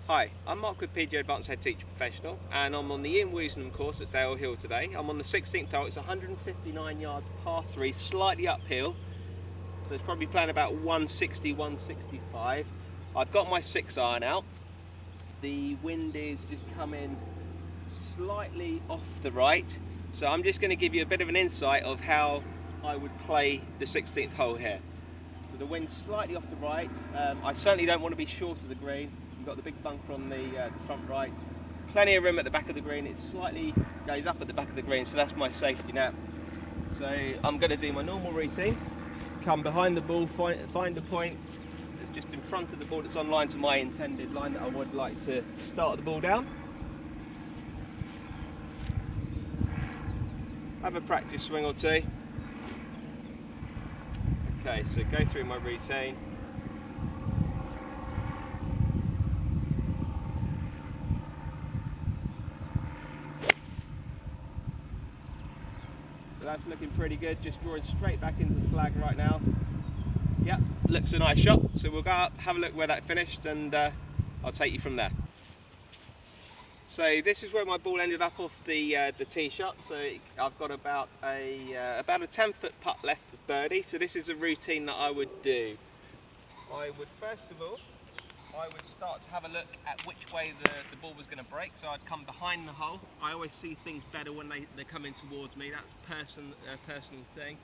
Hi, I'm Mark with PGA Advanced Professional, and I'm on the Ian Woosnam course at Dale Hill today. I'm on the 16th hole. It's 159 yards par 3, slightly uphill, so it's probably playing about 160, 165. I've got my 6-iron out. The wind is just coming slightly off the right, so I'm just going to give you a bit of an insight of how I would play the 16th hole here. So the wind's slightly off the right. I certainly don't want to be short of the green. We've got the big bunker on the front right. Plenty of room at the back of the green. It slightly goes up at the back of the green, so that's my safety net. So I'm going to do my normal routine. Come behind the ball, find a point that's just in front of the ball that's on line to my intended line that I would like to start the ball down. Have a practice swing or two. Okay, so go through my routine. So that's looking pretty good, just drawing straight back into the flag right now. Yep, looks a nice shot, so we'll go up, have a look where that finished, and I'll take you from there. So this is where my ball ended up off the tee shot. So I've got about a 10-foot putt left for birdie. So this is a routine that I would do. I would first of all, I would start to have a look at which way the ball was going to break. So I'd come behind the hole. I always see things better when they're coming towards me. That's a personal thing.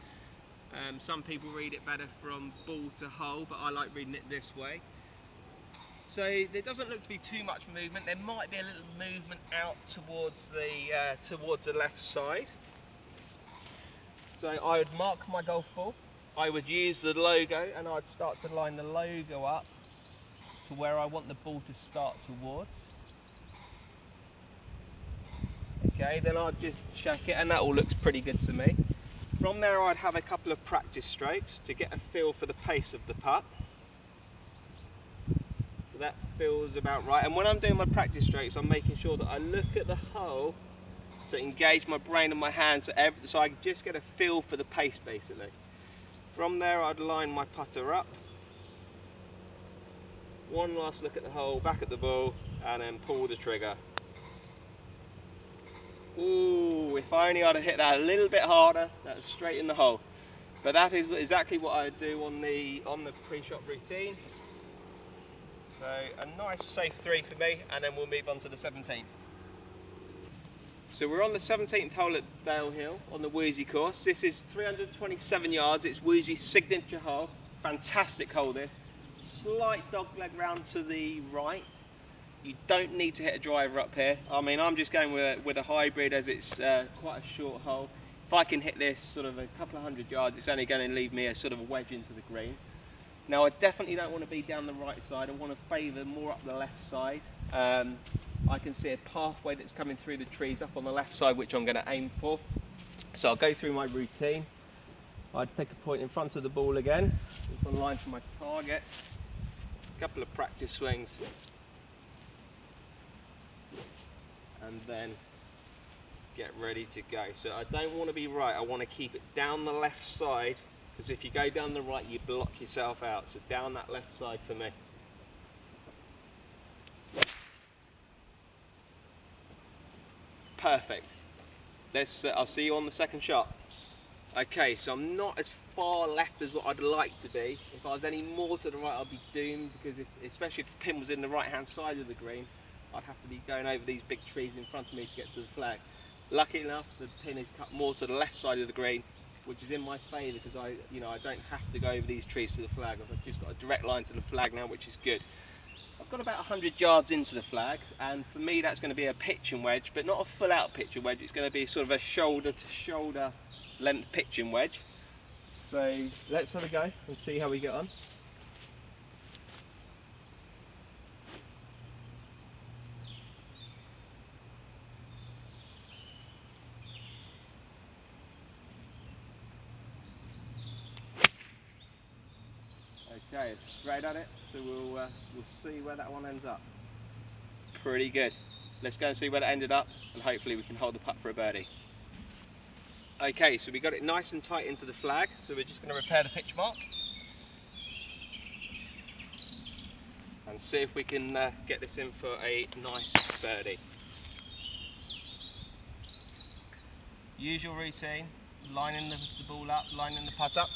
Some people read it better from ball to hole, but I like reading it this way. So there doesn't look to be too much movement. There might be a little movement out towards the left side. So I would mark my golf ball. I would use the logo, and I'd start to line the logo up to where I want the ball to start towards. Okay, then I'd just check it, and that all looks pretty good to me. From there, I'd have a couple of practice strokes to get a feel for the pace of the putt. So that feels about right. And when I'm doing my practice strokes, I'm making sure that I look at the hole to engage my brain and my hands, so I just get a feel for the pace, basically. From there, I'd line my putter up. One last look at the hole, back at the ball, and then pull the trigger. Ooh, if only I'd have hit that a little bit harder, that was straight in the hole. But that is exactly what I do on the pre-shot routine. So a nice safe 3 for me, and then we'll move on to the 17th. So we're on the 17th hole at Dale Hill on the Woozy course. This is 327 yards, it's Woozy's signature hole. Fantastic hole this. Slight dogleg round to the right. You don't need to hit a driver up here. I mean, I'm just going with a hybrid, as it's quite a short hole. If I can hit this sort of a couple of hundred yards, it's only going to leave me a sort of a wedge into the green. Now, I definitely don't want to be down the right side. I want to favour more up the left side. I can see a pathway that's coming through the trees up on the left side, which I'm going to aim for. So I'll go through my routine. I'd pick a point in front of the ball again. It's on line for my target. A couple of practice swings. And then get ready to go. So I don't want to be right, I want to keep it down the left side, because if you go down the right, you block yourself out. So down that left side for me. Perfect. I'll see you on the second shot. Okay, so I'm not as far left as what I'd like to be. If I was any more to the right, I'd be doomed, because especially if the pin was in the right hand side of the green, I'd have to be going over these big trees in front of me to get to the flag. Lucky enough, the pin is cut more to the left side of the green, which is in my favour, because I don't have to go over these trees to the flag. I've just got a direct line to the flag now, which is good. I've got about 100 yards into the flag, and for me that's going to be a pitching wedge, but not a full out pitching wedge. It's going to be sort of a shoulder to shoulder length pitching wedge. So let's have a go and see how we get on. Okay, it's straight at it, so we'll see where that one ends up. Pretty good. Let's go and see where it ended up, and hopefully we can hold the putt for a birdie. Okay, so we got it nice and tight into the flag, so we're just going to repair the pitch mark. and see if we can get this in for a nice birdie. Usual routine, lining the ball up, lining the putt up.